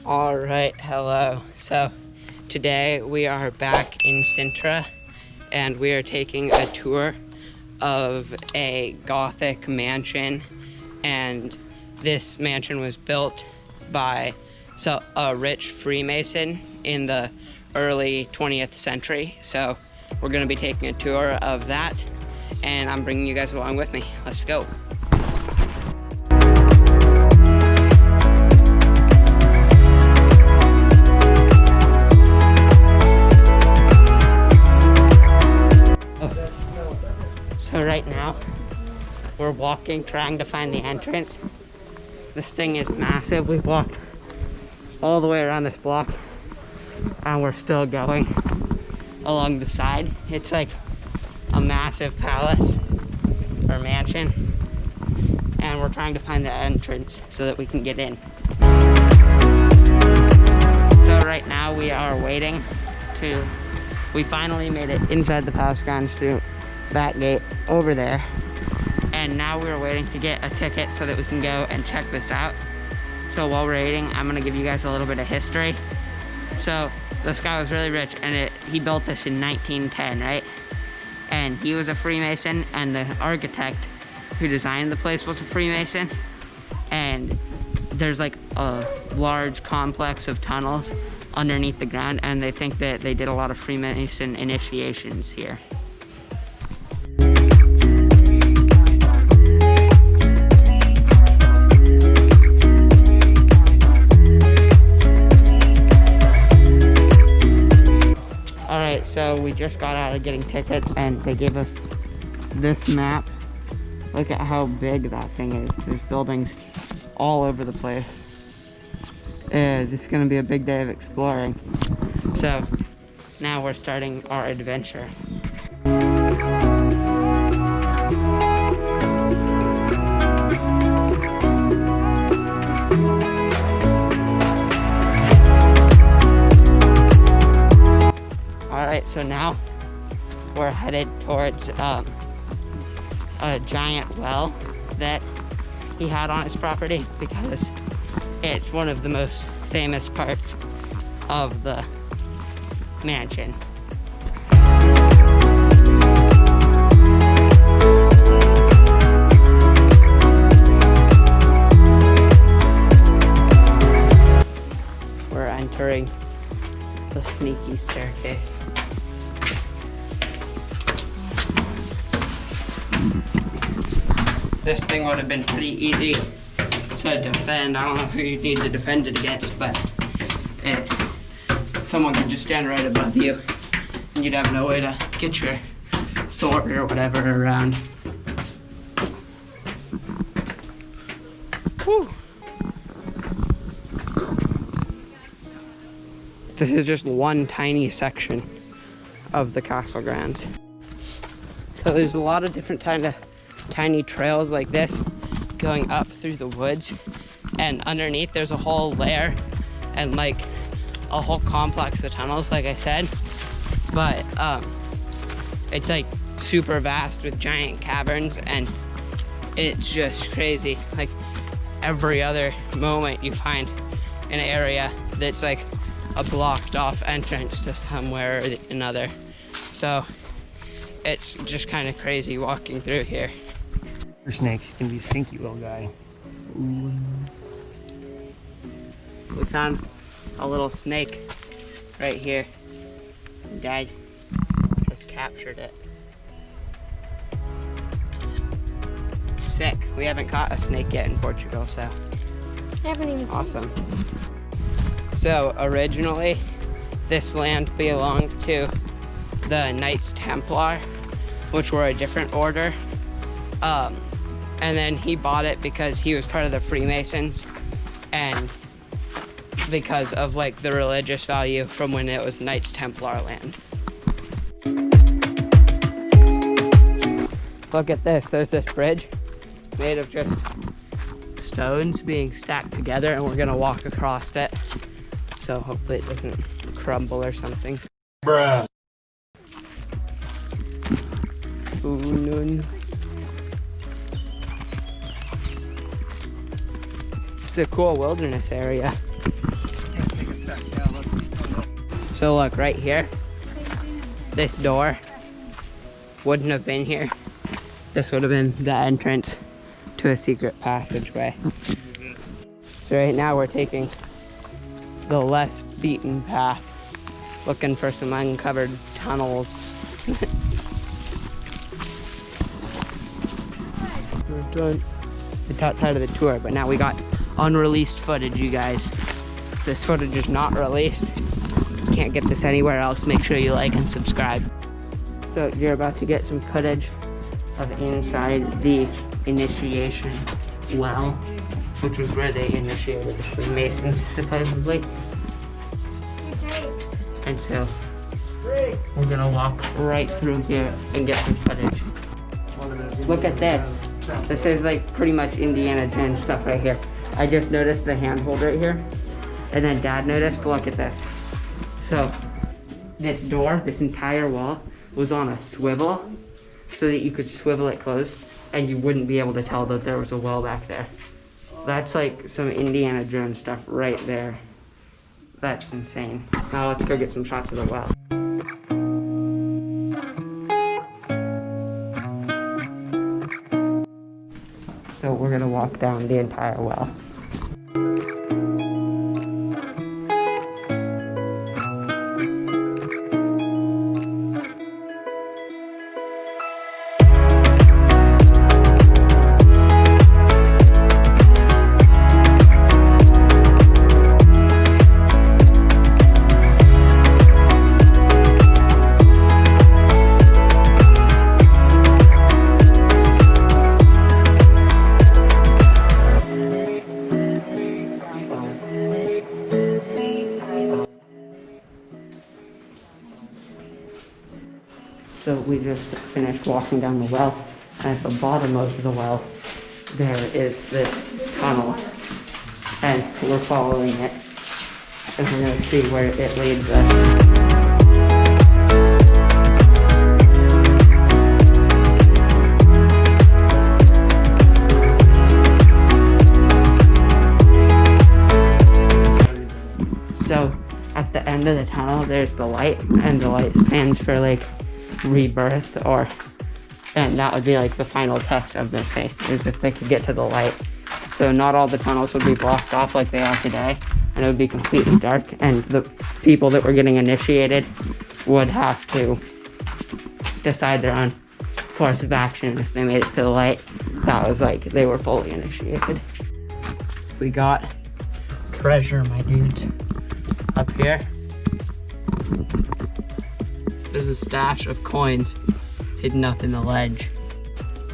All right, hello. So today we are back in Sintra and we are taking a tour of a Gothic mansion, and this mansion was built by a rich Freemason in the early 20th century. So we're going to be taking a tour of that, and I'm bringing you guys along with me. Let's go. So right now, we're walking, trying to find the entrance. This thing is massive. We've walked all the way around this block, and we're still going along the side. It's like a massive palace or mansion, and we're trying to find the entrance so that we can get in. So right now we are waiting we finally made it inside the palace grounds through that gate over there, and now we're waiting to get a ticket so that we can go and check this out. So while we're waiting, I'm gonna give you guys a little bit of history. So this guy was really rich, and he built this in 1910, right? And he was a Freemason, and the architect who designed the place was a Freemason. And there's like a large complex of tunnels underneath the ground, and they think that they did a lot of Freemason initiations here. Alright, so we just got out of getting tickets, and they gave us this map. Look at how big that thing is. There's buildings all over the place. This is going to be a big day of exploring. So now we're starting our adventure. Alright, so now we're headed towards a giant well that he had on his property, because it's one of the most famous parts of the mansion. We're entering the sneaky staircase. This thing would have been pretty easy to defend. I don't know who you'd need to defend it against, but someone could just stand right above you, and you'd have no way to get your sword or whatever around. Whew. This is just one tiny section of the castle grounds. So there's a lot of different tiny trails like this going up through the woods, and underneath there's a whole layer and like a whole complex of tunnels, like I said. But it's like super vast with giant caverns, and it's just crazy. Like every other moment you find an area that's like a blocked off entrance to somewhere or another. So it's just kind of crazy walking through here. For snakes, you can be a stinky little guy. Ooh. We found a little snake right here. Dad just captured it. Sick. We haven't caught a snake yet in Portugal, so I haven't even awesome. So originally, this land belonged to the Knights Templar, which were a different order. And then he bought it because he was part of the Freemasons, and because of like the religious value from when it was Knights Templar land. Look at this, there's this bridge made of just stones being stacked together, and we're gonna walk across it. So hopefully it doesn't crumble or something. Bruh. Ooh, no. It's a cool wilderness area. So look, right here, this door wouldn't have been here. This would have been the entrance to a secret passageway. So right now we're taking the less beaten path, looking for some uncovered tunnels. We're done the outside of the tour, but now we got unreleased footage, you guys. This footage is not released. Can't get this anywhere else. Make sure you like and subscribe. So you're about to get some footage of inside the initiation well, which was where they initiated the Freemasons supposedly. And so we're gonna walk right through here and get some footage. Look at this. This is like pretty much Indiana Jones stuff right here. I just noticed the handhold right here, and then Dad noticed, look at this. So this door, this entire wall was on a swivel so that you could swivel it closed and you wouldn't be able to tell that there was a well back there. That's like some Indiana Jones stuff right there. That's insane. Now let's go get some shots of the well. So we're gonna walk down the entire well. So we just finished walking down the well, and at the bottom of the well, there is this tunnel, and we're following it, and we're going to see where it leads us. So at the end of the tunnel, there's the light, and the light stands for like rebirth, and that would be like the final test of their faith, is if they could get to the light. So not all the tunnels would be blocked off like they are today, and it would be completely dark, and the people that were getting initiated would have to decide their own course of action. If they made it to the light, that was like they were fully initiated. We got treasure, my dudes, up here. There's a stash of coins hidden up in the ledge.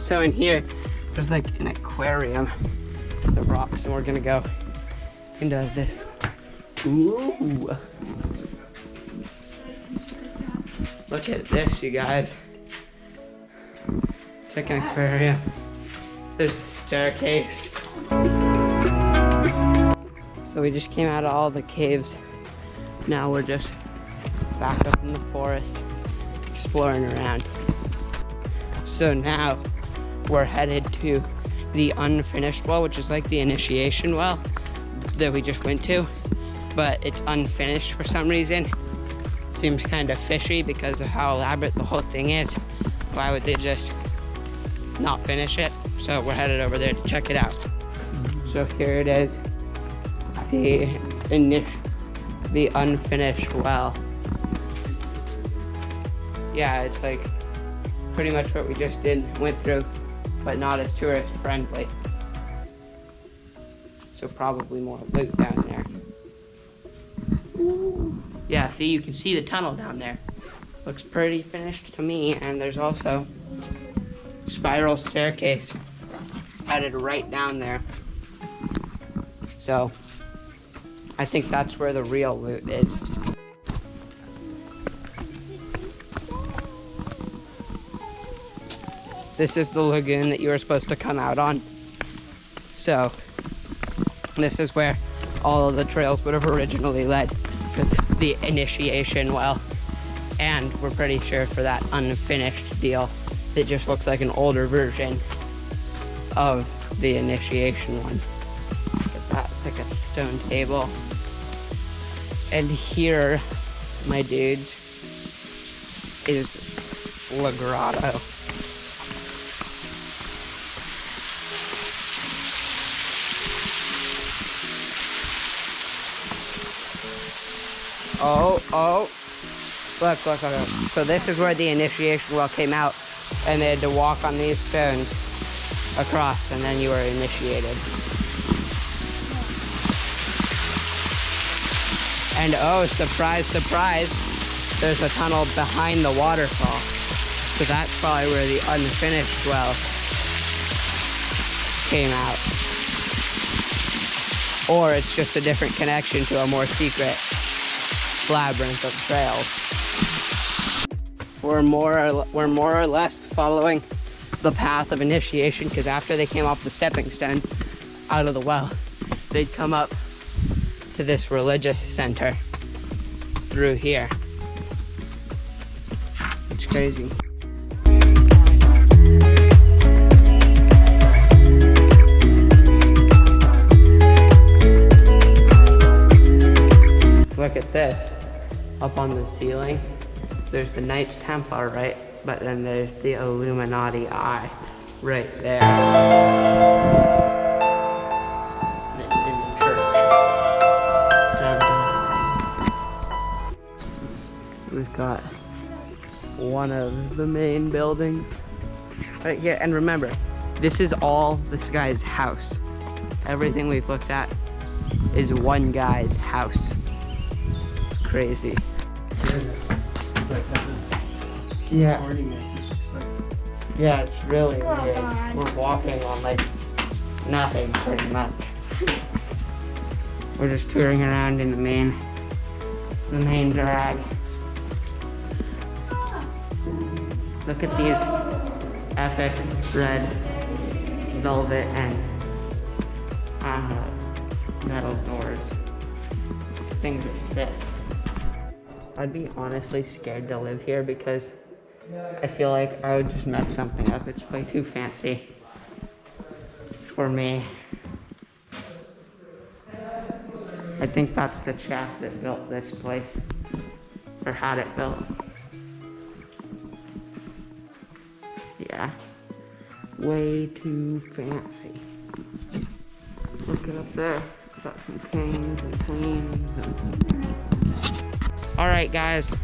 So in here, there's like an aquarium with the rocks, and we're gonna go into this. Ooh! Look at this, you guys. It's like an aquarium. There's a staircase. So we just came out of all the caves. Now we're just back up in the forest, exploring around. So now we're headed to the unfinished well, which is like the initiation well that we just went to, but it's unfinished for some reason. Seems kind of fishy because of how elaborate the whole thing is. Why would they just not finish it? So we're headed over there to check it out. So here it is, the unfinished well. Yeah, it's like pretty much what we just went through, but not as tourist friendly. So probably more loot down there. Ooh. Yeah, see, you can see the tunnel down there. Looks pretty finished to me, and there's also spiral staircase headed right down there. So I think that's where the real loot is. This is the lagoon that you were supposed to come out on. So this is where all of the trails would have originally led to the initiation well. And we're pretty sure for that unfinished deal, it just looks like an older version of the initiation one. Look at that, it's like a stone table. And here, my dudes, is La Grotto. Oh. Look. So this is where the initiation well came out, and they had to walk on these stones across, and then you were initiated. And oh, surprise, surprise, there's a tunnel behind the waterfall. So that's probably where the unfinished well came out. Or it's just a different connection to a more secret labyrinth of trails. We're more or less following the path of initiation, because after they came off the stepping stones out of the well, they'd come up to this religious center through here. It's crazy. Look at this. Up on the ceiling, there's the Knights Templar, right? But then there's the Illuminati eye right there. And it's in the church. We've got one of the main buildings right here. And remember, this is all this guy's house. Everything we've looked at is one guy's house. It's crazy. Yeah. Yeah, it's really weird. We're walking on like nothing pretty much. We're just touring around in the main drag. Look at these epic red velvet and metal doors. Things are sick. I'd be honestly scared to live here because I feel like I would just mess something up. It's way too fancy for me. I think that's the chap that built this place, or had it built. Yeah, way too fancy. Look it up there. Got some kings and queens and... Alright guys,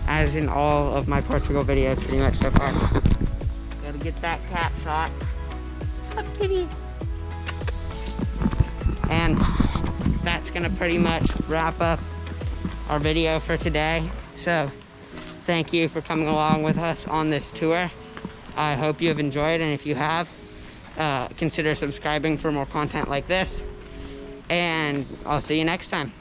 as in all of my Portugal videos pretty much so far, gotta get that cat shot. What's up, kitty? And that's gonna pretty much wrap up our video for today. So thank you for coming along with us on this tour. I hope you have enjoyed, and if you have, consider subscribing for more content like this. And I'll see you next time.